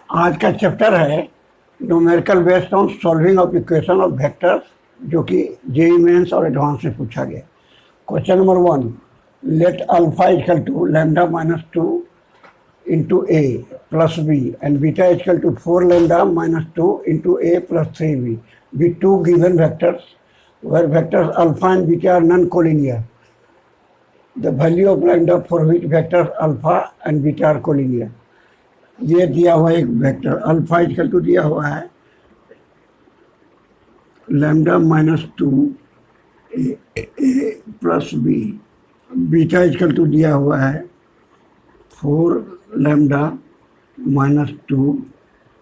आज का चैप्टर है numerical based on solving of equation of vectors, जो कि जेईई मेंस और एडवांस में पूछा गया। Question number 1, let alpha equal to lambda minus 2 into a plus b and beta is equal to 4 lambda minus 2 into a plus 3b be two given vectors where vectors alpha and beta are non-collinear. The value of lambda for which vectors alpha and beta are collinear. ये दिया हुआ एक vector alpha equal to दिया हुआ है lambda minus 2 A plus b, beta equal to दिया हुआ है 4 lambda minus 2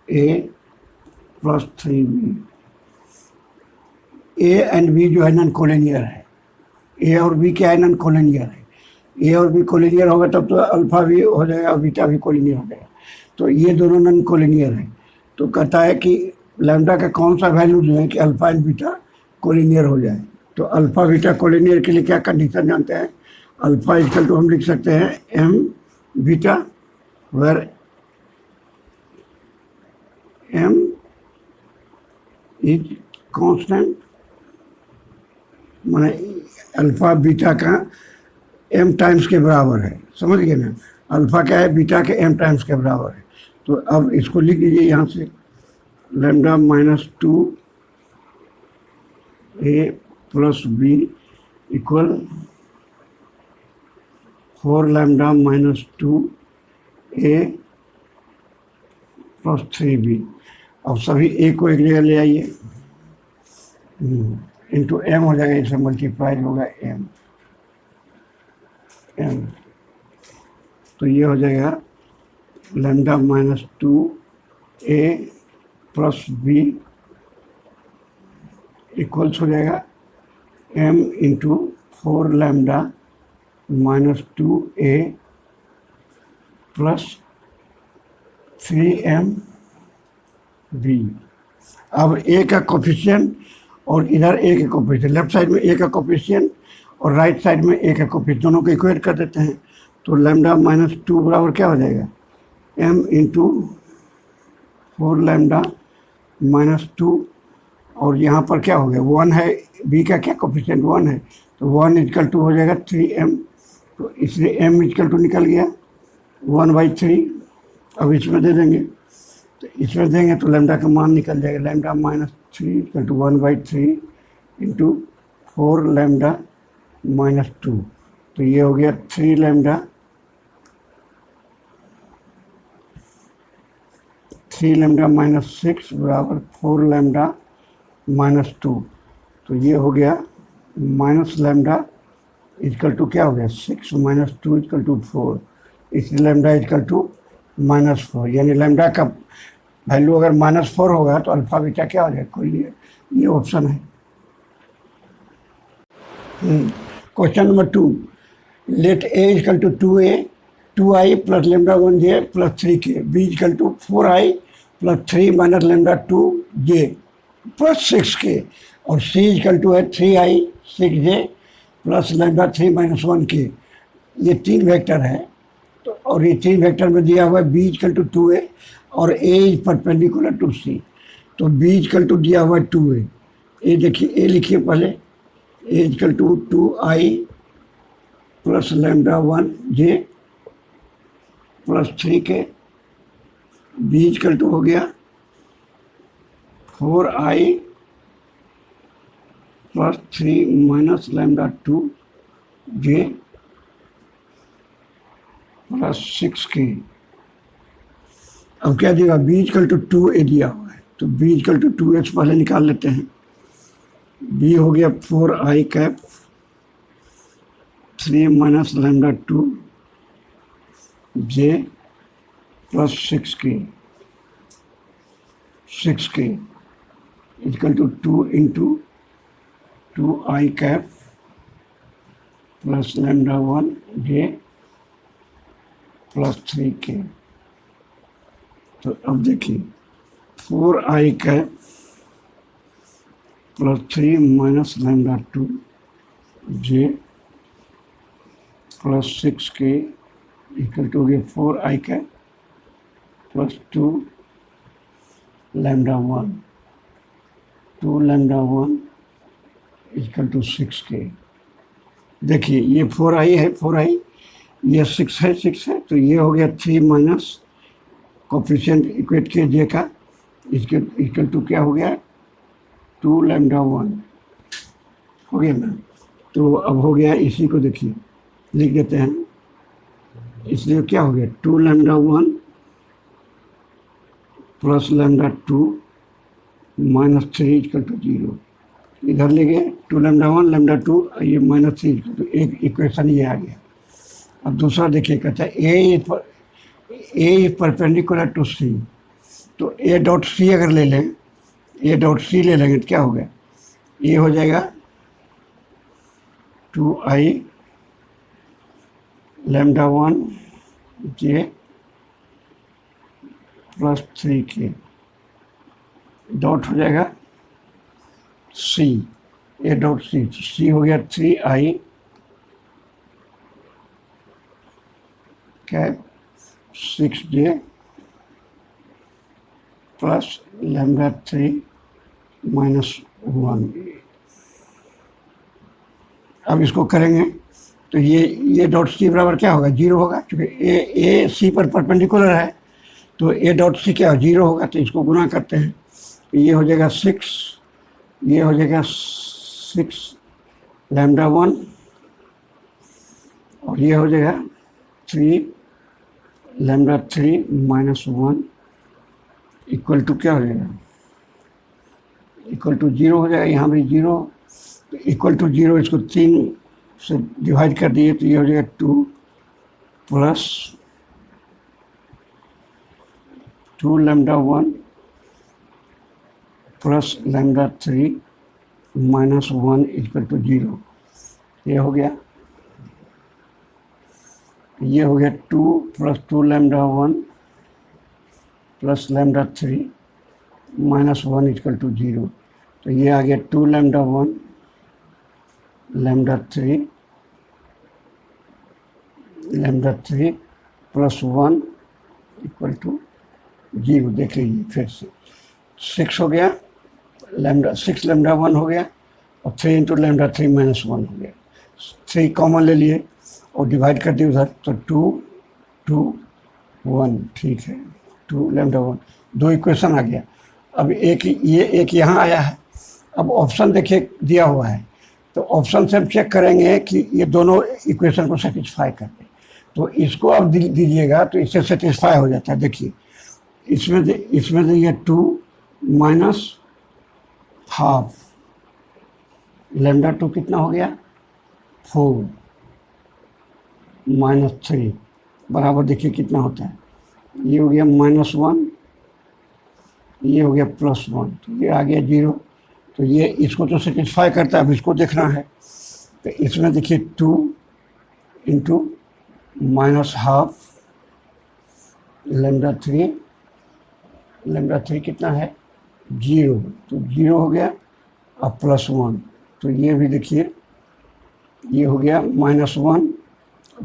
A plus 3b। A and b जो है नॉन कोलिनियर है, ए और बी क्या है, नॉन कोलिनियर है। ए और बी कोलिनियर होगा तब तो अल्फा भी हो जाएगा और बीटा भी कोलिनियर हो जाएगा, तो ये दोनों नॉन कोलिनियर है। तो कहता है कि लैम्डा का कौन सा वैल्यू जो है कि अल्फा एंड बीटा कोलिनियर हो जाए। तो अल्फा बीटा कोलिनियर के लिए क्या कंडीशन जानते हैं, अल्फा इक्वल टू हम लिख सकते हैं m beta where m is constant, माने अल्फा बीटा का m टाइम्स के बराबर है। समझ गए ना, अल्फा क्या है, बीटा के m टाइम्स के बराबर है। तो अब इसको लिख लीजिए यहाँ से लैम्डा माइनस 2 ए plus B equal 4 lambda minus 2 ए प्लस 3b। अब सभी ए को एक जगह ले आइए, इंटू एम हो जाएगा, इससे मल्टीप्लाई होगा एम। तो ये हो जाएगा लैम्डा माइनस 2 ए प्लस बी इक्वल्स हो जाएगा एम इंटू 4 लैम्डा माइनस 2 ए प्लस 3m बी। अब ए का कोफिशिएंट और इधर ए का कोफिशिएंट, लेफ्ट साइड में ए का कोफिशिएंट और राइट साइड में ए का कोफिशिएंट, दोनों को इक्वेट कर देते हैं। तो लैम्डा माइनस 2 बराबर क्या हो जाएगा, m इंटू 4 लैम्डा माइनस 2, और यहाँ पर क्या हो गया 1 है, बी का क्या कोफिशिएंट 1 है, तो 1 इक्वल टू हो जाएगा 3m। तो इसलिए m इक्वल टू निकल गया 1/3। अब इसमें दे देंगे, तो इसमें देंगे तो लैम्डा का मान निकल जाएगा lambda minus 3 equal to 1/3 into 4 lambda minus 2। तो ये हो गया 3 लैम्डा माइनस 6 बराबर 4 लैम्डा माइनस 2। तो ये हो गया माइनस लैम्डा इक्वल टू क्या हो गया 6 माइनस 2 इक्वल टू 4, इसलिए लैम्डा इक्वल टू -4। यानी लैम्डा का वैल्यू अगर -4 होगा तो अल्फा बीटा क्या हो जाएगा, कोई ये ऑप्शन है। Question number 2, let A equal to 2i plus lambda 1j plus 3k b equal to 4i plus 3 minus lambda 2j plus 6k और c इक्वल टू है 3i 6j plus lambda 3 minus 1k। ये 3 vector है, तो और ये 3 vector में दिया हुआ है b इक्वल टू 2a और a is perpendicular to c। तो b इक्वल टू दिया हुआ है 2a, ए देखिए a लिखिए पहले, a equal to 2i plus lambda 1j plus 3k, b equal to हो गया 4i plus 3 minus lambda 2j plus 6k। अब क्या देगा, b इक्वल टू 2a दिया हुआ है, तो b इक्वल टू 2h पहले निकाल लेते हैं। b हो गया 4i cap 3 minus lambda 2j plus 6k equal to 2 into 2i cap plus lambda 1j plus 3k। तो अब देखिए 4i cap plus 3 minus lambda 2j plus 6k equal to हो गया 4i cap plus 2 lambda 1, 2 lambda 1 equal to 6k। देखिए ये 4i है, 4i, ये 6 है, 6 है, तो ये हो गया 3 माइनस कोफिशिएंट इक्वेट के जे का, इसके इक्वल टू क्या हो गया 2 लैम्डा 1 हो गया ना। तो अब हो गया, इसी को देखिए लिख देते हैं, इसलिए क्या हो गया 2 lambda 1 plus lambda 2 minus 3 equal to 0। इधर ले गए 2 लैम्डा 1 लैम्डा 2, ये माइनस 3 इक्वल टू, एक इक्वेशन ये आ गया। अब दूसरा देखिए, कहता है ए इज परपेंडिकुलर टू सी, तो ए डॉट सी अगर ले लें, ए डॉट सी ले लेंगे तो क्या हो गया, ये हो जाएगा 2i लैम्डा 1 जे प्लस 3k डॉट हो जाएगा सी, ए डॉट सी, सी हो गया 3i cap 6j plus lambda 3 minus 1। अब इसको करेंगे तो ये डॉट सी बराबर क्या होगा, 0 होगा, क्योंकि ए सी पर परपेंडिकुलर है, तो ए डॉट सी क्या 0 होगा। तो इसको गुना करते हैं, तो ये हो जाएगा 6, ये हो जाएगा 6 लैम्डा 1 और ये हो जाएगा 3 लैम्डा 3 माइनस 1 इक्वल टू क्या हो जाएगा, इक्वल टू 0 हो जाएगा, यहाँ भी 0, तो इक्वल टू 0, इसको 3 से डिवाइड कर दिए तो ये हो जाएगा 2 plus 2 lambda 1 plus lambda 3 minus 1 equal to 0। ये हो गया, ये हो गया 2 plus 2 lambda 1 plus lambda 3 minus 1 equal to 0। तो ये आ गया 2 lambda 1 lambda 3 plus 1 equal to 0। देख लीजिए फिर से 6 हो गया, लैम्डा 6 लैम्डा 1 हो गया और 3 इंटू लैम्डा 3 माइनस 1 हो गया। 3 कॉमन ले लिए और डिवाइड कर दिए उधर, तो 2 2 1, ठीक है, 2 लैम्डा 1, 2 इक्वेशन आ गया। अब एक यहाँ आया है। अब ऑप्शन देखिए दिया हुआ है, तो ऑप्शन से हम चेक करेंगे कि ये दोनों इक्वेशन को सेटिस्फाई करते हैं। तो इसको अब दीजिएगा तो इससे सेटिस्फाई हो जाता है। देखिए इसमें से ये 2 माइनस हाफ लैम्डा 2 कितना हो गया 4 माइनस 3 बराबर, देखिए कितना होता है, ये हो गया -1, ये हो गया +1, तो ये आ गया 0। तो ये इसको तो सेटिस्फाई करता है। अब इसको देखना है, तो इसमें देखिए 2 इंटू माइनस हाफ लैम्डा 3 कितना है 0, तो 0 हो गया और +1, तो ये भी देखिए ये हो गया -1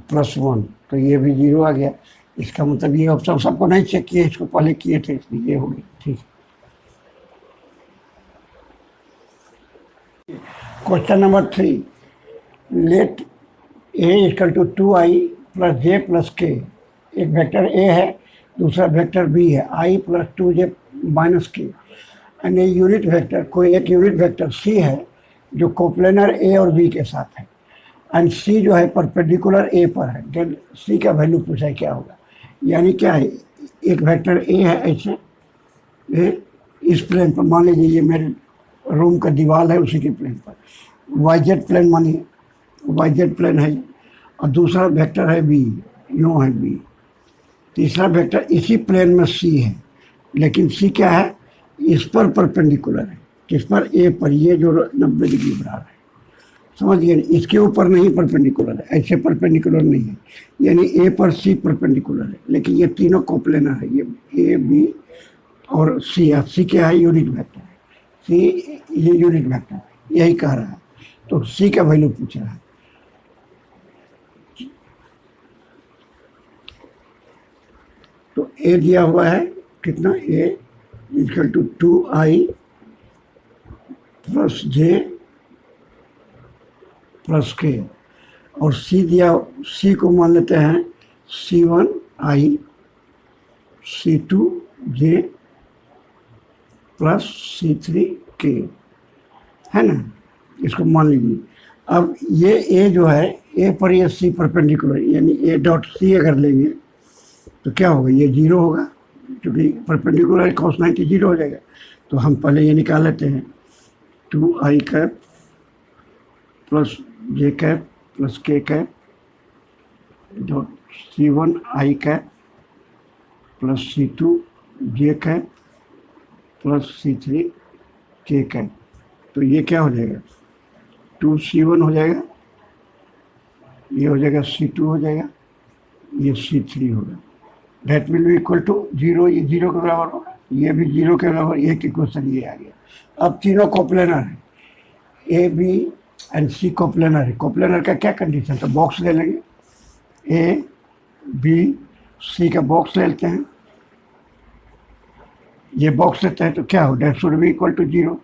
+1, तो ये भी 0 आ गया। इसका मतलब ये ऑप्शन सबको नहीं चेक किए, इसको पहले किए थे, इसलिए ये हो गया। ठीक है, question number 3, let A equal to 2i plus J plus K. एक वेक्टर ए है, दूसरा वेक्टर बी है, i plus 2j minus K, and ये यूनिट वेक्टर, कोई एक यूनिट वेक्टर सी है जो कोप्लेनर ए और बी के साथ है, एंड सी जो है परपेंडिकुलर ए पर है। देन सी का वैल्यू पूछा है क्या होगा। यानी क्या है, एक वेक्टर ए है ऐसे, इस प्लेन पर, मान लीजिए ये मेरे रूम का दीवार है, उसी के प्लेन पर वाई-जेड प्लेन मानिए, वाई-जेड प्लेन है, और दूसरा वेक्टर है बी, यूँ है बी, तीसरा वेक्टर इसी प्लेन में सी है, लेकिन सी क्या है, इस पर परपेंडिकुलर है, किस पर, ए पर, ये जो 90 डिग्री बराबर है, समझिए, इसके ऊपर नहीं परपेंडिकुलर है, ऐसे परपेंडिकुलर नहीं है, यानी ए पर सी परपेंडिकुलर है, लेकिन ये तीनों कोप्लेनर है, ये ए बी और सी है। सी क्या है, यूनिट वेक्टर है, सी ये यूनिट वेक्टर है, यही कह रहा है। तो सी का वैल्यू पूछ रहा है। तो ए दिया हुआ है कितना, A equal to 2i plus J plus K, और सी दिया, सी को मान लेते हैं C1i C2j प्लस C3k, है ना, इसको मान लीजिए। अब ये ए जो है, ए पर ये सी परपेंडिकुलर, यानी ए डॉट सी अगर लेंगे तो क्या होगा, ये जीरो होगा, क्योंकि परपेंडिकुलर cos 90 जीरो हो जाएगा। तो हम पहले ये निकाल लेते हैं, 2i कैप प्लस जे कैप प्लस के cap dot C1i cap plus C2j cap plus C3k cap. तो ये क्या हो जाएगा, 2C1 हो जाएगा, ये हो जाएगा C2 हो जाएगा, ये C3 होगा। Det will be equal to zero, ये जीरो के बराबर होगा, ये भी जीरो के बराबर, एक इक्वेशन ये आ गया। अब तीनों कोप्लेनर है, A B and C coplanar है। कोप्लेनर का क्या कंडीशन, तो बॉक्स ले लेंगे, ए बी सी का बॉक्स ले लेते हैं, ये बॉक्स लेते हैं तो क्या हो, det should be equal to zero.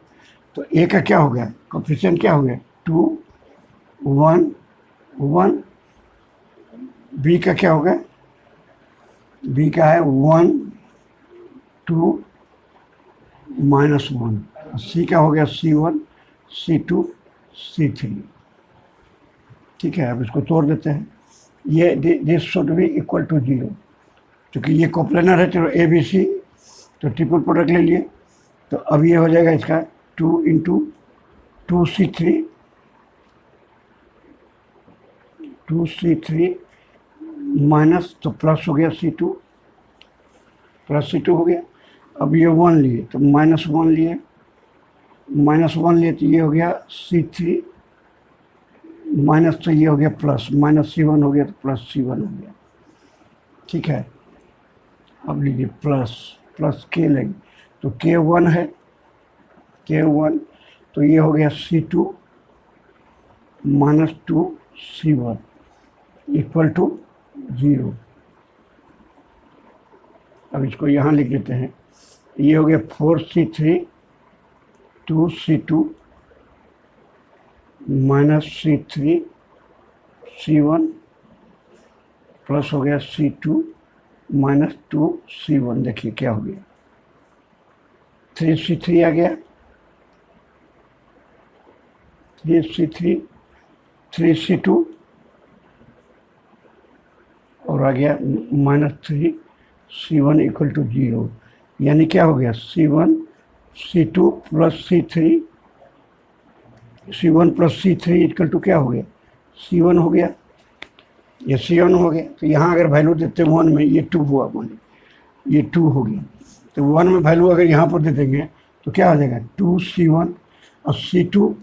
तो ए का क्या हो गया, कोफिशिएंट क्या हो गया, 2 1 1, बी का क्या हो गया, बी का है 1 2 -1, सी का हो गया C1 C2 C3। ठीक है, अब इसको तोड़ देते हैं, ये this should be equal to zero, क्योंकि ये कोप्लेनर है। चलो ए बी सी, तो ट्रिपल प्रोडक्ट ले लिए, तो अब ये हो जाएगा इसका 2 × 2C3 माइनस, तो प्लस हो गया C2 प्लस C2 हो गया। अब ये 1 लिए तो -1 लिए, -1 लिए तो ये हो गया C3 माइनस, तो ये हो गया प्लस, -C1 हो गया तो प्लस C1 हो गया। ठीक है, अब लीजिए प्लस के लेंगे, तो K1 है, K1, तो ये हो गया C2 -2C1 इक्वल टू 0। अब इसको यहाँ लिख देते हैं, ये हो गया 4C3 2C2 -C3 C1 plus हो गया C2 -2C1। देखिए क्या हो गया, 3C3 आ गया, 3C3 3C2 और आ गया -3C1 इक्वल टू 0। यानी क्या हो गया, C1 C2 plus C3 C1 plus C3 equal to क्या हो गया, C1 हो गया, ये C1 हो गया। तो यहाँ अगर वैल्यू देते हैं 1 में, ये 2 हुआ, मान ये 2 हो गया, तो 1 में वैल्यू अगर यहाँ पर दे देंगे तो क्या हो जाएगा, 2C1 और C2,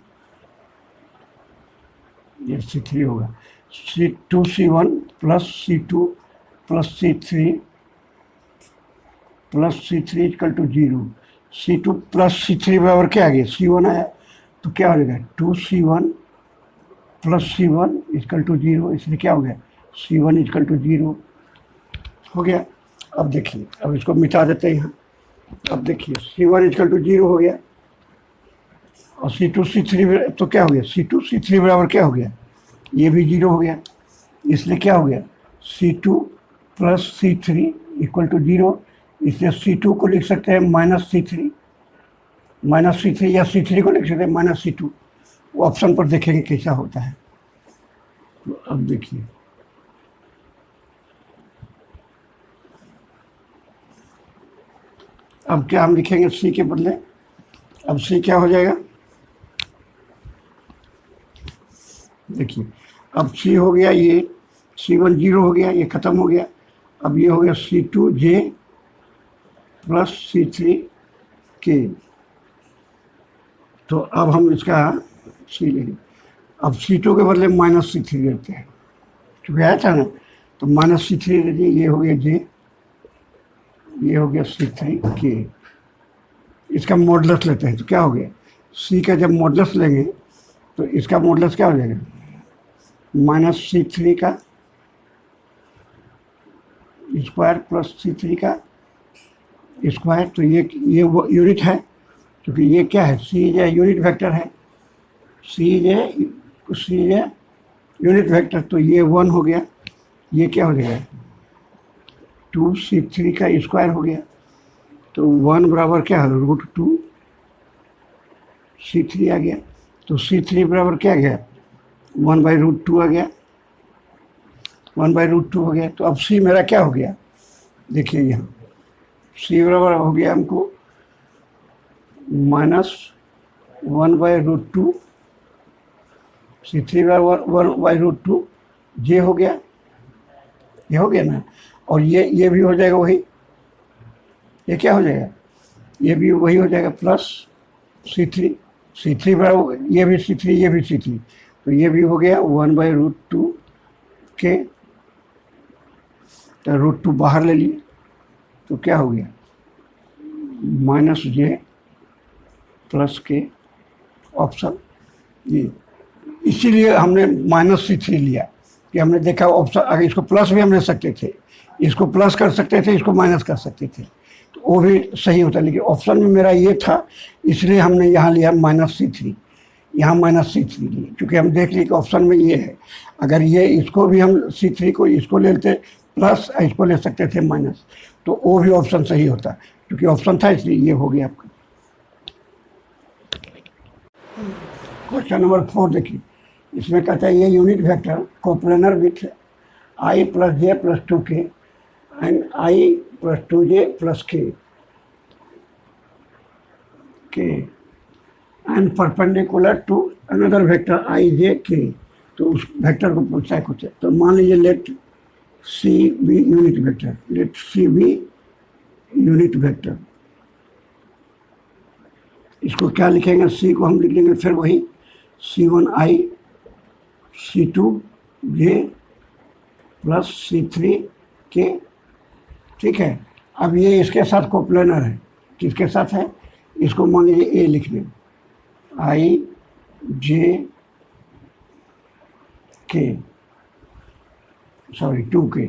ये C3 होगा, C2C1 plus C2 plus C3 equal to 0। C2 plus C3 बराबर क्या आ गया, C1 आया, तो क्या हो जाएगा, 2C1 plus C1 equal to 0, इसलिए क्या हो गया, C1 इक्वल टू 0 हो गया। अब देखिए, अब इसको मिटा देते हैं यहाँ। अब देखिए C1 इक्वल टू 0 हो गया, और C2 C3 तो क्या हो गया, C2 C3 बराबर क्या हो गया, ये भी 0 हो गया, इसलिए क्या हो गया, C2 plus C3 equal to 0। इसलिए C2 को लिख सकते हैं -C3 या C3 को लिख सकते हैं -C2, वो ऑप्शन पर देखेंगे कैसा होता है। तो अब देखिए, अब क्या हम लिखेंगे C के बदले, अब C क्या हो जाएगा, देखिए अब C हो गया, ये C1 0 हो गया, ये ख़त्म हो गया। अब ये हो गया C2j प्लस C3k। तो अब हम इसका C लेंगे, अब C2 के बदले -C3 लेते हैं, क्योंकि आया था ना, तो -C3 लीजिए, ये हो गया J, ये हो गया C3k। इसका मॉडुलस लेते हैं, तो क्या हो गया, C का जब मॉडुलस लेंगे तो इसका मॉडुलस क्या हो जाएगा, -C3 का स्क्वायर प्लस C3 का स्क्वायर, तो ये वो यूनिट है, क्योंकि ये क्या है, सी इज ए यूनिट वेक्टर है, सी इज ए यूनिट वेक्टर, तो ये 1 हो गया, ये क्या हो जाएगा 2c3 का स्क्वायर हो गया, तो 1 बराबर क्या है √2c3 आ गया, तो c3 बराबर क्या आ गया 1/√2 आ गया, 1/√2 हो गया। तो अब c मेरा क्या हो गया, देखिए यहाँ c बराबर हो गया हमको -1/√2, c3 बराबर 1/√2, जे हो गया, ये हो गया ना, और ये भी हो जाएगा वही, ये क्या हो जाएगा, ये भी वही हो जाएगा प्लस c3 बराबर ये भी c3, ये भी c3, तो ये भी हो गया 1/√2 के, तो √2 बाहर ले लिए, तो क्या हो गया -j प्लस के ऑप्शन, ये इसीलिए हमने -c3 लिया कि हमने देखा ऑप्शन, अगर इसको प्लस भी हम ले सकते थे, इसको प्लस कर सकते थे, इसको माइनस कर सकते थे, तो वो भी सही होता, लेकिन ऑप्शन में मेरा ये था, इसलिए हमने यहाँ लिया -c3, यहाँ -c3 लिए, क्योंकि हम देख लिए कि ऑप्शन में ये है, अगर ये इसको भी हम c3 को इसको ले लेते प्लस, इसको ले सकते थे माइनस, तो वो भी ऑप्शन सही होता, क्योंकि ऑप्शन था, इसलिए ये हो गया आपका। क्वेश्चन नंबर 4 देखिए, इसमें कहता है ये unit vector coplanar with i + j + 2k and i + 2j + k and perpendicular to another vector i j k, तो उस वेक्टर को पूछता है कुछ है, तो मान लीजिए let c be unit vector, let c be unit vector, इसको क्या लिखेंगे, c को हम लिख लेंगे फिर वही c1i c2j + c3k, ठीक है। अब ये इसके साथ कोप्लेनर है, किसके साथ है, इसको मान लीजिए a लिख लें, i j k, sorry 2k,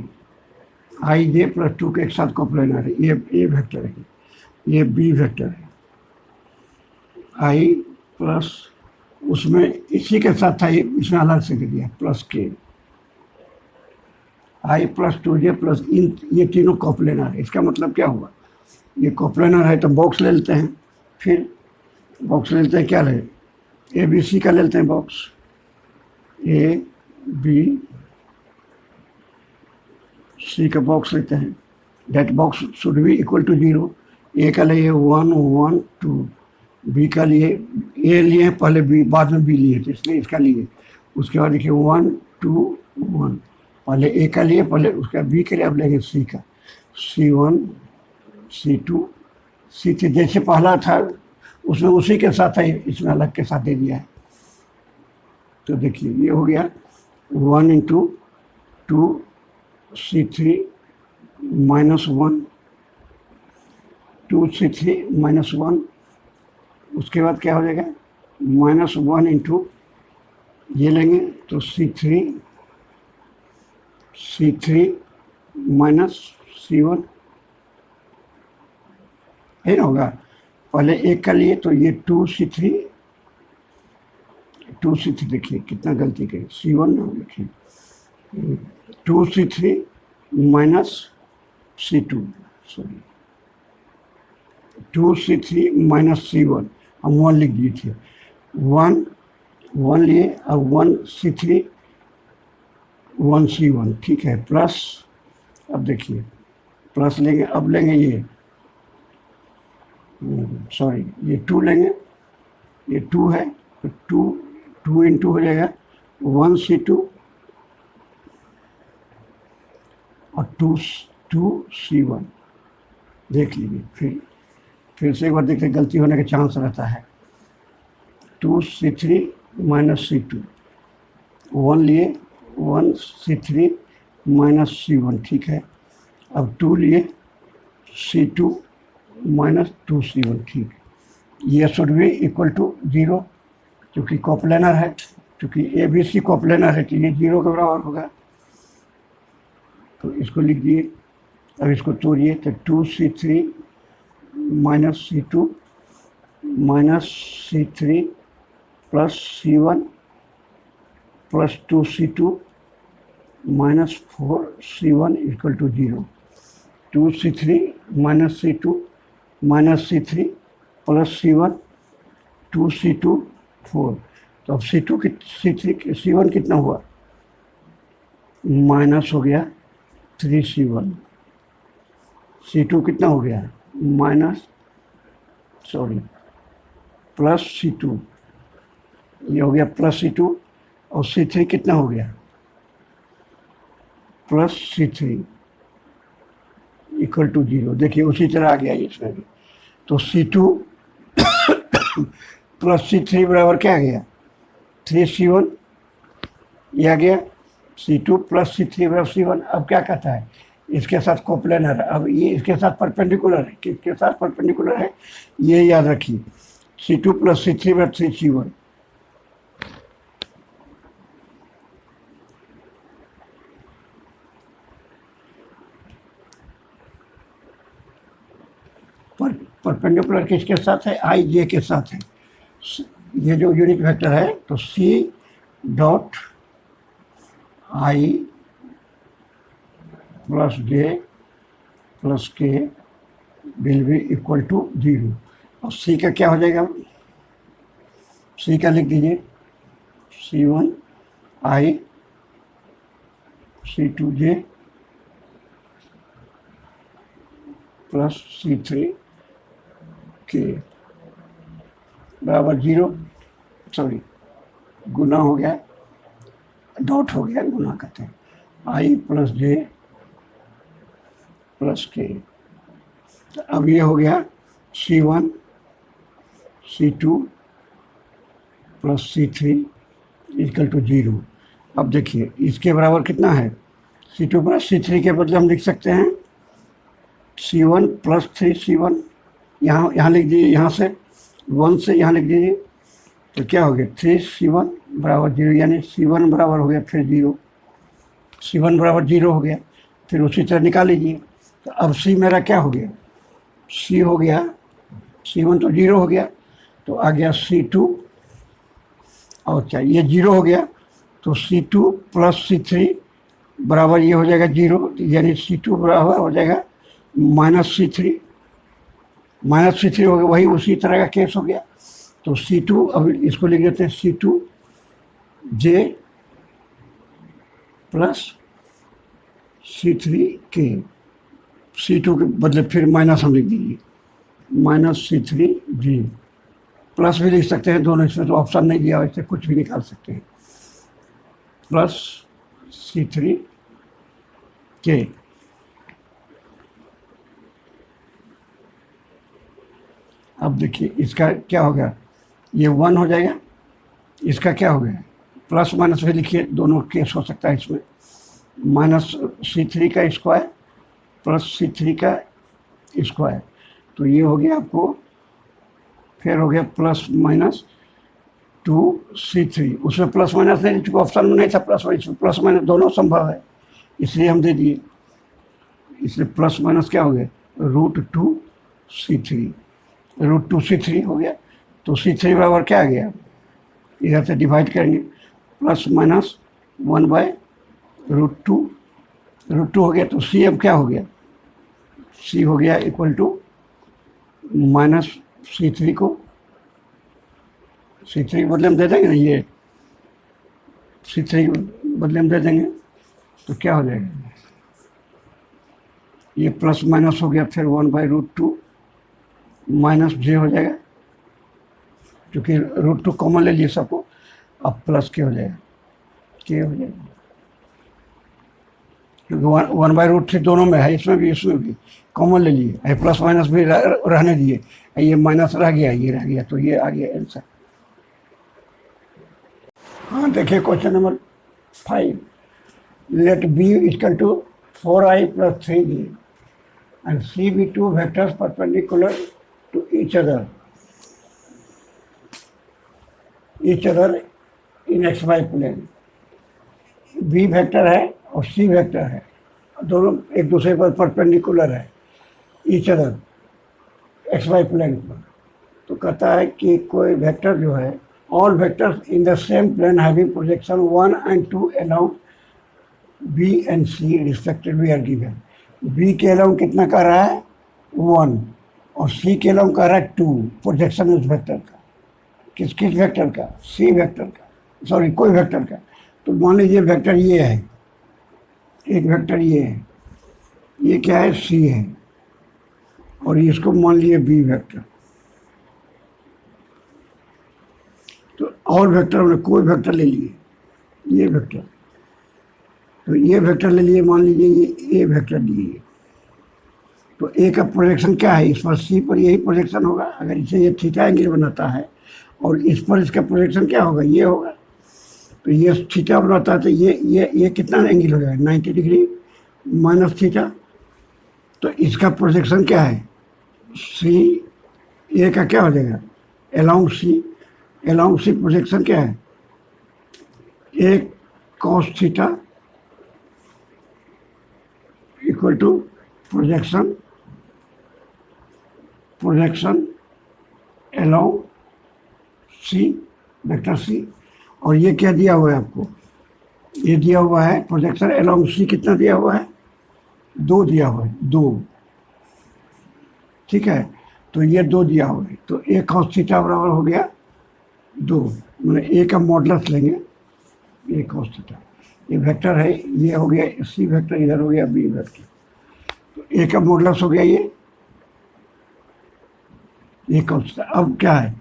i j + 2k के साथ कोप्लेनर है, ये a वेक्टर है, ये b वेक्टर है, i प्लस उसमें इसी के साथ था, इसमें अलग से दे दिया +k, i + 2j प्लस इन, ये तीनों कोप्लेनर है, इसका मतलब क्या हुआ, ये कोप्लेनर है, तो बॉक्स ले लेते हैं, फिर बॉक्स ले लेते हैं, क्या ले ए बी सी का ले लेते हैं बॉक्स, ए बी सी का बॉक्स लेते हैं, that box should be equal to 0, A का लिए 1 1 2, बी का लिए ए लिए पहले बी, बाद में बी लिए, तो इसलिए इसका लिए, उसके बाद देखिए 1 2 1, पहले ए का लिए, पहले उसका बी के लिए, अब लेंगे सी का, c1 c2 c3, जैसे पहला था उसमें उसी के साथ है, इसमें अलग के साथ दे दिया है, तो देखिए ये हो गया 1 × 2 c3 -1 2 c3 -1, उसके बाद क्या हो जाएगा -1 × ये लेंगे, तो c3 -c1 है ना, होगा पहले एक का लिए, तो ये 2c3 देखिए कितना गलती करें, c1 ना लिखिए, 2c3 -c2, sorry 2c3 -c1, हम 1 लिख दिए थे, 1 लिए, अब 1c3 1c1, ठीक है, प्लस, अब देखिए प्लस लेंगे, अब लेंगे ये, सॉरी ये 2 लेंगे, ये 2 है, तो 2 × हो जाएगा 1c2 और 2c1, देख लीजिए, फिर से एक बार देखते, गलती होने का चांस रहता है, 2c3 -c2, 1 लिए 1c3 -c1, ठीक है, अब 2 लिए c2 -2c1, ठीक, ये शुड बी इक्वल टू 0, क्योंकि कोप्लेनर है, क्योंकि ए बी सी कोप्लेनर है, तो ये 0 के बराबर होगा, तो इसको लिख दिए, अब इसको तोड़िए, तो 2c3 minus C2 minus C3 plus C1 plus 2C2 minus 4C1 equal to 0। 2C3 minus C2 minus C3 plus C1 2C2 4। तो अब C1 कितना हुआ, माइनस हो गया 3C1। C2 कितना हो गया, प्लस C2, ये हो गया प्लस C2। और C3 कितना हो गया, प्लस C3 इक्वल टू 0। देखिए उसी तरह आ गया इसमें भी। तो C2 प्लस C3 बराबर क्या आ गया, 3C1, ये आ गया। C2 प्लस C3 बराबर C1। अब क्या कहता है, इसके साथ कोप्लेनर है। अब ये इसके साथ परपेंडिकुलर है, किसके साथ परपेंडिकुलर है ये याद रखिए। C2 प्लस C3 बराबर 3C1। परपेंडिकुलर किसके साथ है, आई जे के साथ है। ये जो यूनिट वेक्टर है तो C dot I plus J plus के विल बी इक्वल टू 0। और C का क्या हो जाएगा, C का लिख दीजिए C1 आई C2 जे प्लस C3 के बराबर 0, सॉरी गुना हो गया, डॉट हो गया, गुना कहते हैं, आई प्लस जे प्लस के। तो अब ये हो गया C1 C2 plus C3 equal to 0। अब देखिए इसके बराबर कितना है, C2 प्लस C3 के बदले हम लिख सकते हैं C1 प्लस 3C1। यहाँ लिख दीजिए, यहाँ से 1 से यहाँ लिख दीजिए। तो क्या हो गया, 3C1 बराबर 0, यानी C1 बराबर हो गया फिर 0। C1 बराबर 0 हो गया, फिर उसी तरह निकाल लीजिए। तो अब C मेरा क्या हो गया, C हो गया, C1 तो 0 हो गया, तो आ गया C2। और क्या, ये 0 हो गया तो C2 प्लस C3 बराबर ये हो जाएगा 0, यानी C2 बराबर हो जाएगा माइनस C3। माइनस C3 हो गया, वही उसी तरह का केस हो गया। तो C2, अब इसको लिख देते हैं C2 जे प्लस C3 के। C2 के बदले फिर माइनस हम लिख दीजिए, माइनस C3 जी। प्लस भी लिख सकते हैं दोनों, इसमें तो ऑप्शन नहीं दिया, इससे कुछ भी निकाल सकते हैं, प्लस C3 के। अब देखिए इसका क्या हो गया, ये 1 हो जाएगा, इसका क्या हो गया, प्लस माइनस भी लिखिए, दोनों केस हो सकता है इसमें। माइनस C3 का स्क्वायर प्लस C3 का स्क्वायर, तो ये हो गया आपको, फिर हो गया प्लस माइनस 2C3। उसमें प्लस माइनस नहीं, चूँकि ऑप्शन में नहीं था प्लस माइनस, प्लस माइनस दोनों संभव है इसलिए हम दे दिए। इसलिए प्लस माइनस क्या हो गया, √2C3, √2C3 हो गया। तो C3 बराबर क्या आ गया, इधर से डिवाइड करेंगे, प्लस माइनस 1/√2, √2 हो गया। तो C अब क्या हो गया, C हो गया इक्वल टू माइनस C3 को, C3 के बदले में दे देंगे ना, ये C3 के बदले में दे देंगे तो क्या हो जाएगा, ये प्लस माइनस हो गया, फिर 1/√2 माइनस जे हो जाएगा, क्योंकि √2 कॉमन ले लिए सबको। अब प्लस के हो जाएगा, के हो जाएगा, क्योंकि 1/√3 दोनों में है, इसमें भी कॉमन ले लिए, प्लस माइनस भी रहने दिए, ये माइनस रह गया, ये रह गया, तो ये आ गया आंसर। हाँ देखिए question number 5, let B equal to 4i plus 3j and C be two vectors perpendicular to each other in xy plane। B vector है और C वेक्टर है, दोनों एक दूसरे पर परपेंडिकुलर है, each other X Y plane पर। तो कहता है कि कोई वेक्टर जो है, all vectors in the same plane having projection 1 and 2 along B and C respectively are given. B के अलोंग कितना कर रहा है 1 और सी के अलोंग कर रहा है 2, प्रोजेक्शन उस वेक्टर का। किस किस वेक्टर का? सी वेक्टर का, सॉरी कोई वेक्टर का। तो मान लीजिए वेक्टर ये है, एक वेक्टर ये है, ये क्या है सी है, और इसको मान लीजिए बी वेक्टर। तो और वेक्टर हमने कोई वेक्टर ले लिए, ये वेक्टर, तो ये वेक्टर ले लिए, मान लीजिए ये ए वेक्टर लिए। तो ए का प्रोजेक्शन क्या है? इस पर सी पर यही प्रोजेक्शन होगा, अगर इसे ये थीटा एंगल बनाता है, और इस पर इसका प्रोजेक्शन क्या होगा? ये होगा। तो ये थीटा बनाता है, तो ये कितना एंगल हो जाएगा? 90 डिग्री माइनस थीटा। तो इसका प्रोजेक्शन क्या है? सी, ए का क्या हो जाएगा? Along C. Along C projection क्या है? A cos theta equal to projection along C, vector C. और ये क्या दिया हुआ है आपको? ये दिया हुआ है प्रोजेक्शन अलोंग सी, कितना दिया हुआ है? 2 दिया हुआ है, 2। ठीक है, तो ये 2 दिया हुआ है, तो ए कॉस थीटा बराबर हो गया 2, मैंने ए का मॉडुलस लेंगे, ए कॉस थीटा। ये वेक्टर है, ये हो गया सी वेक्टर, इधर हो गया बी वेक्टर। तो ए का मॉडुलस हो गया ये कॉस थीटा। अब क्या है?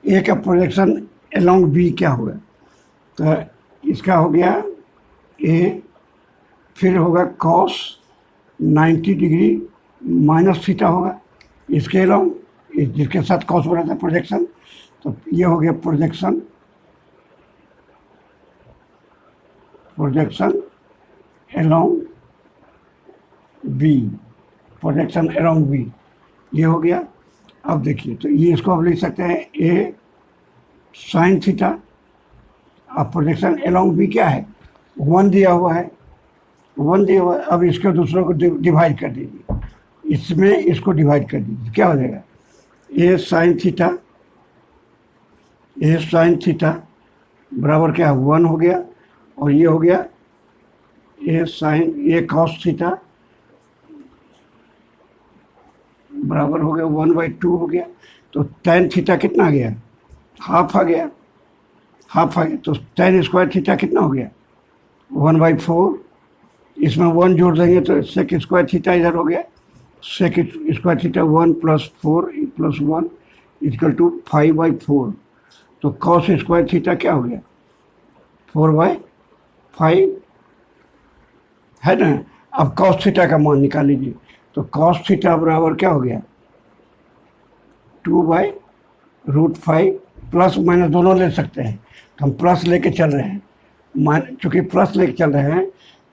ए का प्रोजेक्शन अलोंग बी क्या होगा? तो इसका हो गया ए, फिर होगा कॉस 90 डिग्री माइनस थीटा होगा इसके अलोंग, जिसके साथ कॉस बना था प्रोजेक्शन। तो ये हो गया projection along B, projection along B, ये हो गया। अब देखिए, तो ये इसको आप लिख सकते हैं ए साइन थीटा। अब प्रोजेक्शन अलोंग बी क्या है? 1 दिया हुआ है, 1 दिया हुआ है। अब इसके दूसरों को डिवाइड कर दीजिए, इसमें इसको डिवाइड कर दीजिए, क्या हो जाएगा? ए साइन थीटा बराबर क्या? 1 हो गया, और ये हो गया ए कॉस थीटा बराबर हो गया 1/2 हो गया। तो tan थीटा कितना आ गया? हाफ आ गया, हाफ आ गया। तो tan स्क्वायर थीटा कितना हो गया? 1/4। इसमें 1 जोड़ देंगे तो सेक स्क्वायर थीटा इधर हो गया, सेक स्क्वायर थीटा 1 + 4 + 1 = 5/4। तो कॉस स्क्वायर थीटा क्या हो गया? 4/5 है ना। अब कॉस थीटा का मान निकाल लीजिए। तो कॉस थीटा बराबर क्या हो गया? 2/√5, प्लस माइनस दोनों ले सकते हैं, तो हम प्लस लेके चल रहे हैं। चूँकि प्लस लेके चल रहे हैं,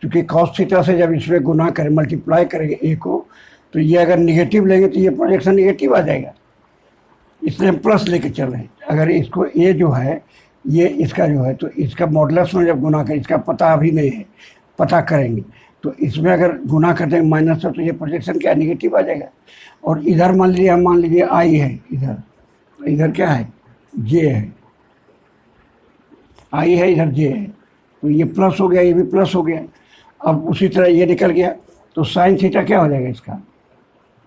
चूँकि कॉस थीटा से जब इसमें गुना करें, मल्टीप्लाई करेंगे ए को, तो ये अगर निगेटिव लेंगे तो ये प्रोजेक्शन निगेटिव आ जाएगा, इसलिए हम प्लस लेके चल रहे हैं। अगर इसको ए जो है, ये इसका जो है, तो इसका मॉडुलस में जब गुना करें, इसका पता अभी नहीं है, पता करेंगे, तो इसमें अगर गुना कर देंगे माइनस से, तो ये प्रोजेक्शन क्या निगेटिव आ जाएगा। और इधर मान लीजिए आई है, इधर क्या है? जे है, आई है, इधर जे है, तो ये प्लस हो गया, ये भी प्लस हो गया। अब उसी तरह ये निकल गया, तो साइन थीटा क्या हो जाएगा? इसका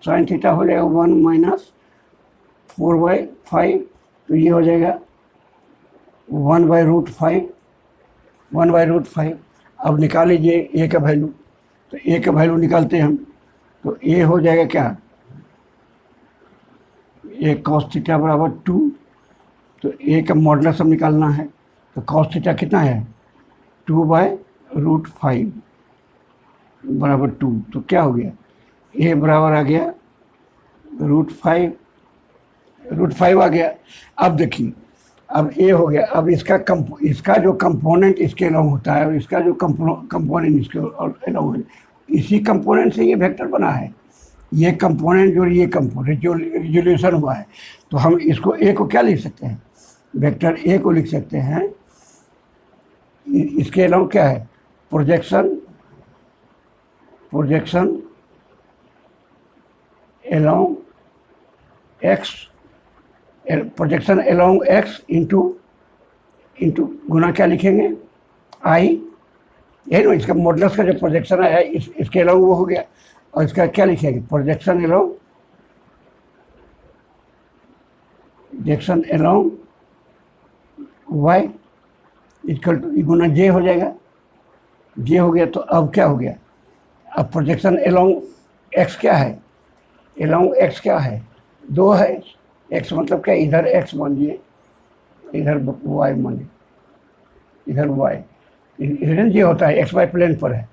साइन थीटा हो जाएगा 1 - 4/5, तो ये हो जाएगा 1/√5। अब निकाल लीजिए ए का वैल्यू, तो ए का वैल्यू निकालते हैं हम, तो ए हो जाएगा क्या? ए कॉस थीटा बराबर 2। तो ए का मॉडुलस हम निकालना है, तो कॉस थीटा कितना है? 2/√5 बराबर 2। तो क्या हो गया? ए बराबर आ गया √5 आ गया। अब देखिए, अब ए हो गया। अब इसका जो कंपोनेंट इसके अलोंग होता है, और इसका जो कंपोनेंट इसके अलोंग है, इसी कंपोनेंट से ये वेक्टर बना है। ये कंपोनेंट जो ये कंपोनेंट जो रिजोल्यूशन हुआ है, तो हम इसको ए को क्या लिख सकते हैं? वेक्टर ए को लिख सकते हैं। इसके अलावा क्या है? Projection along X, projection along X into गुना क्या लिखेंगे, आई, यही ना इसका मॉडुलस का जो प्रोजेक्शन है इसके अलोंग वो हो गया, और इसका क्या लिखेंगे, projection along Y equal to गुना जे हो जाएगा, जे हो गया। तो अब क्या हो गया, अब प्रोजेक्शन अलोंग एक्स क्या है, अलोंग एक्स क्या है, 2 है, एक्स मतलब क्या, इधर एक्स मानिए, इधर वाई मानिए, इधर वाई, इधर ये होता है एक्स वाई प्लेन पर है,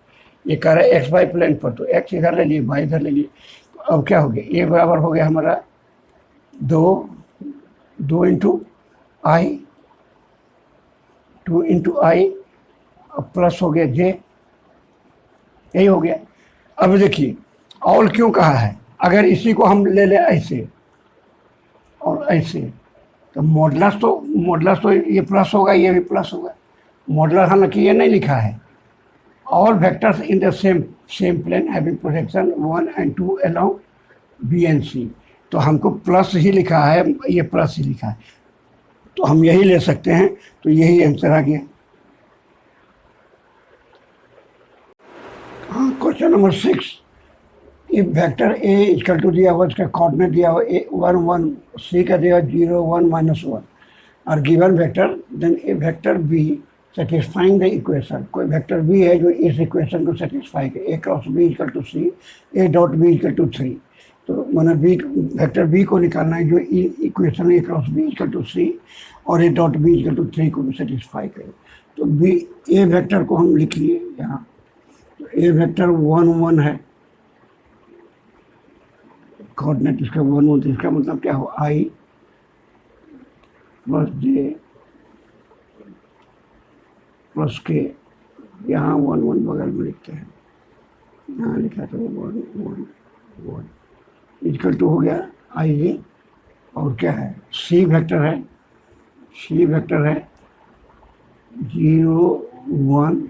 ये कह रहा है एक्स वाई प्लेन पर, तो एक्स इधर ले लिए, वाई इधर ले लिए। तो अब क्या हो गया, ये बराबर हो गया हमारा 2 इंटू आई, 2 इंटू आई, प्लस हो गया जे, यही हो गया। अब देखिए और क्यों कहा है, अगर इसी को हम ले लें ऐसे और ऐसे, तो मॉडुलस तो ये प्लस होगा, ये भी प्लस होगा। मॉडुलस हालांकि ये नहीं लिखा है, all vectors in the same plane having projection 1 and 2 along B and C, तो हमको प्लस ही लिखा है, ये प्लस ही लिखा है, तो हम यही ले सकते हैं, तो यही आंसर आ गया। हाँ, question number 6, if vector A equal to दिया हुआ, इसका कोऑर्डिनेट दिया हुआ ए 1 1, सी का दिया 0 1 -1 और given vector, then A vector B satisfying the equation, कोई वेक्टर बी है जो इस इक्वेशन को सेटिस्फाई करे, A cross B equal to C, A dot B equal to 3, तो मैंने बी वेक्टर बी को निकालना है जो equation A cross B equal to C और A dot B equal to 3 को सेटिस्फाई करे। तो बी ए वेक्टर को हम लिख लिए यहाँ, तो ए वेक्टर 1 1 है, कोऑर्डिनेट इसका 1 1, इसका मतलब क्या हो, आई प्लस जे प्लस के, यहाँ 1 1 बगल में लिखते हैं, यहाँ लिखा था 1 1 1 इक्वल टू हो गया आई जे, और क्या है सी वेक्टर है, सी वेक्टर है 0 1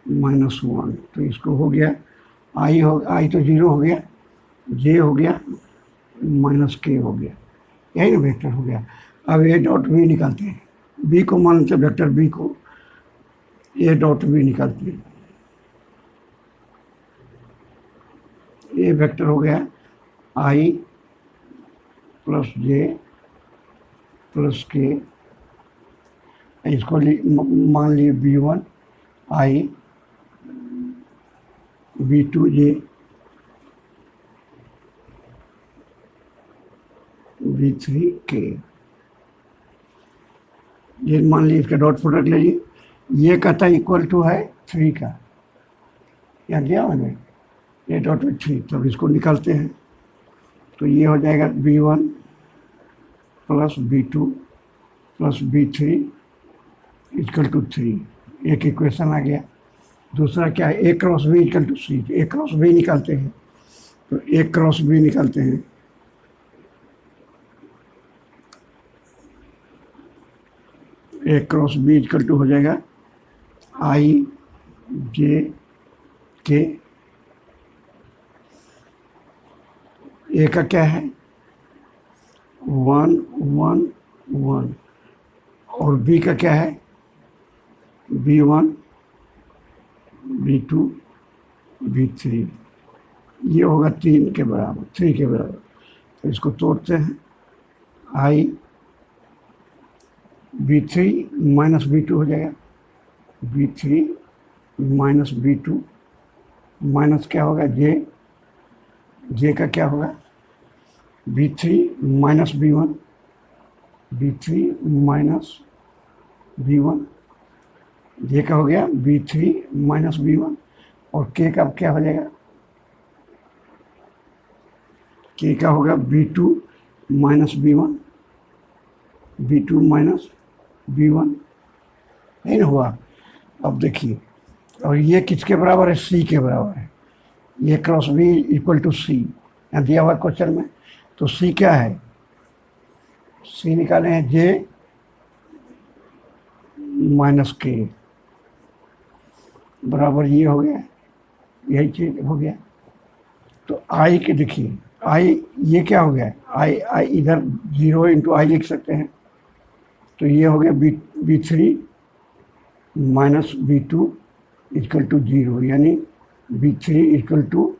-1, तो इसको हो गया आई तो 0 हो गया, जे हो गया माइनस के हो गया, यही ना वेक्टर हो गया। अब ए डॉट बी निकालते हैं, बी को मान लेते वेक्टर बी को, ए डॉट बी निकालते हैं, ए वेक्टर हो गया आई प्लस जे प्लस के, इसको मान लिए B1 आई, B2 जे, B3 के, ये मान लीजिए, इसका डॉट प्रोडक्ट ले लीजिए, ये कहता है इक्वल टू है 3 का, यहाँ दिया मैंने ये डॉट में 3, तब इसको निकालते हैं, तो ये हो जाएगा B1 plus B2 plus B3 equal to 3, एक इक्वेशन आ गया। दूसरा क्या है, A cross B equal to C, A cross B निकालते हैं, तो ए क्रॉस बी निकालते हैं, A cross B equal to हो जाएगा आई जे के, ए का क्या है 1 1 1 और बी का क्या है B1 B2 B3, ये होगा 3 के बराबर, 3 के बराबर, तो इसको तोड़ते हैं, आई B3 माइनस B2 हो जाएगा, B3 माइनस B2 माइनस क्या होगा जे का क्या होगा B3 minus B1, B3 minus B1, जे का हो गया B3 माइनस B1, और के का क्या हो जाएगा, के का होगा B2 minus B1, B2 minus B1, नहीं ना हुआ। अब देखिए, और ये किसके बराबर है, सी के बराबर है, ये क्रॉस बी इक्वल टू सी, यहाँ दिया हुआ क्वेश्चन में, तो सी क्या है, सी निकाले हैं जे माइनस के बराबर ये हो गया, यही चीज हो गया। तो आई के देखिए, आई, ये क्या हो गया, आई आई इधर 0 इंटू आई लिख सकते हैं, तो ये हो गया B3 minus B2 equal to 0, यानी B3 इक्वल टू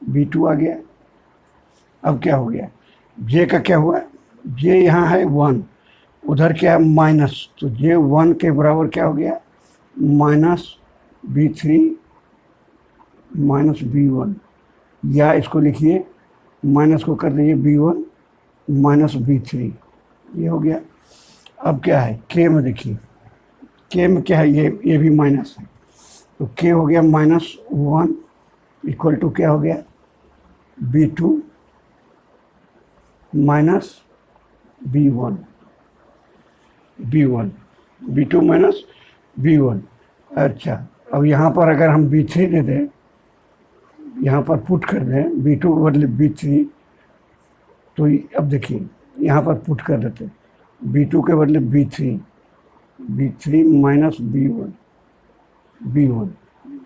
B2 आ गया। अब क्या हो गया, J का क्या हुआ, J यहाँ है 1, उधर क्या है माइनस, तो J 1 के बराबर क्या हो गया, माइनस B3 माइनस B1, या इसको लिखिए माइनस को कर दीजिए B1 माइनस B3, ये हो गया। अब क्या है K में, देखिए K में क्या है, ये भी माइनस है, तो K हो गया -1 इक्वल टू क्या हो गया, B2 minus B1, B2 minus B1। अच्छा, अब यहाँ पर अगर हम B3 दे दें, यहाँ पर पुट कर दें B2 के बदले B3, तो अब देखिए यहाँ पर पुट कर देते हैं B2 के बदले B3 माइनस B1,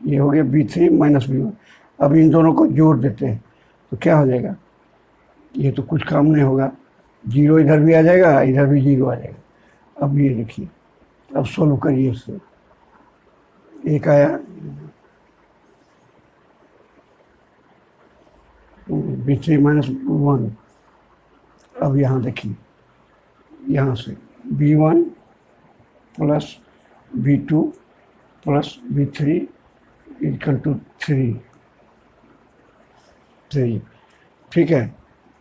ये हो गया B3 माइनस B1। अब इन दोनों को जोड़ देते हैं तो क्या हो जाएगा, ये तो कुछ काम नहीं होगा, 0 इधर भी आ जाएगा, इधर भी 0 आ जाएगा। अब ये देखिए, अब सोल्व करिए इससे, एक आया B3 माइनस 1। अब यहाँ देखिए, यहाँ से B1 plus B2 plus B3 equal to 3, ठीक है।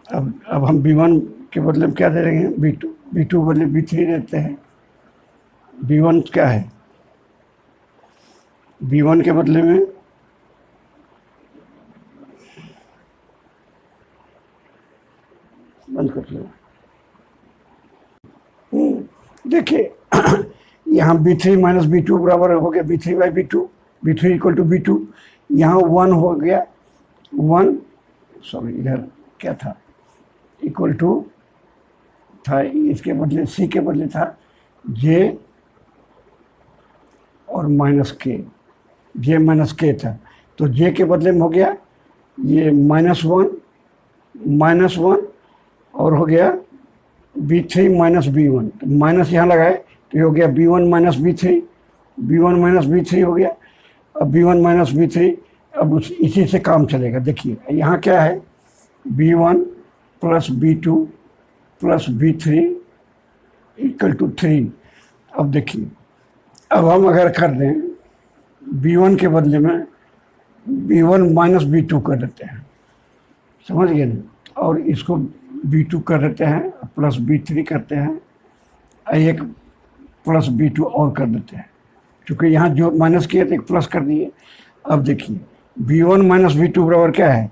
अब हम B1 के बदले में क्या दे रहे हैं, B2 के बदले B3 देते हैं। B1 क्या है, B1 के बदले में बंद कर लो, देखिए यहाँ B3 माइनस B2 बराबर हो गया B3 by B2, B3 equal to B2, यहाँ 1 हो गया, 1 सॉरी इधर क्या था, इक्वल टू था, इसके बदले C के बदले था J और minus K, J minus K था, तो J के बदले में हो गया ये -1 और हो गया B3 माइनस B1, तो माइनस यहाँ लगाए तो ये हो गया B1 माइनस B3 हो गया। अब B1 माइनस B3, अब इसी से काम चलेगा। देखिए यहाँ क्या है, B1 plus B2 plus B3 equal to 3। अब देखिए, अब हम अगर कर दें B1 के बदले में B1 माइनस B2 कर देते हैं, समझ गए ना, और इसको B2 कर देते हैं प्लस B3 करते हैं, एक प्लस B2 और कर देते हैं, क्योंकि यहाँ जो माइनस किए थे एक प्लस कर दिए। अब देखिए B1 माइनस B2 बराबर क्या है,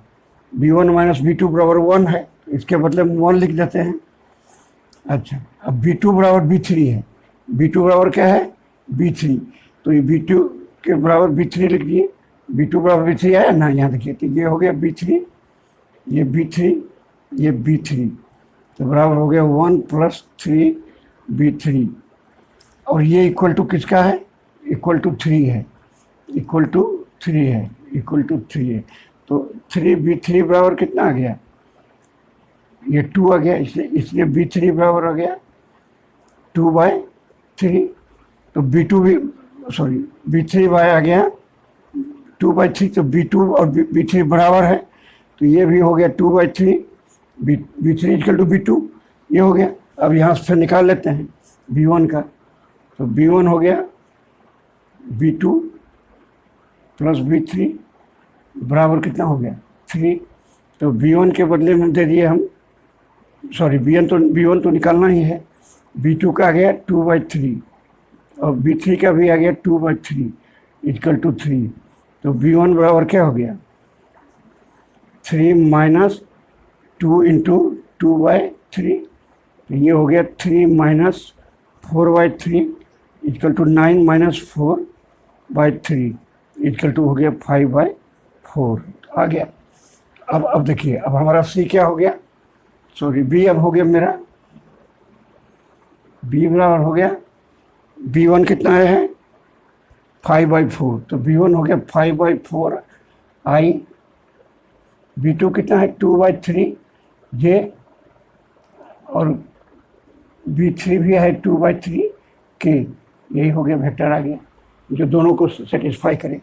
B1 माइनस B2 बराबर 1 है, इसके बदले में 1 लिख देते हैं। अच्छा, अब B2 बराबर B3 है, B2 बराबर क्या है B3, तो ये B2 के बराबर B3 लिख दिए, B2 बराबर B3 आया ना, यहाँ देखिए, तो ये हो गया B3, ये B3, तो बराबर हो गया 1 प्लस 3 B3, और ये इक्वल टू किसका है, इक्वल टू 3 है, इक्वल टू 3 है, तो 3B3 बराबर कितना आ गया, ये 2 आ गया, इसलिए B3 बराबर आ गया 2/3, तो B3 बाय आ गया 2/3, तो B2 और B3 बराबर है, तो ये भी हो गया 2/3, B3 इक्वल टू B2, ये हो गया। अब यहाँ से निकाल लेते हैं B1 का, तो B1 हो गया B2 प्लस B3 बराबर कितना हो गया 3, तो B1 के बदले में दे दिए हम, सॉरी B1 तो निकालना ही है, B2 का आ गया 2/3 और B3 का भी आ गया 2/3 इक्वल टू 3, तो B1 बराबर क्या हो गया 3 माइनस 2 इंटू 2/3, तो ये हो गया 3 minus 4/3 equal to 9 minus 4/3 equal to हो गया 5/4 आ गया। अब देखिए, अब हमारा C क्या हो गया, सॉरी B अब हो गया मेरा, B बराबर हो गया, B1 कितना है 5/4, तो B1 हो गया 5/4 I V2 कितना है 2/3 J, और V3 भी है 2/3 K। यही हो गया वेक्टर आ गया जो दोनों को सेटिस्फाई करे।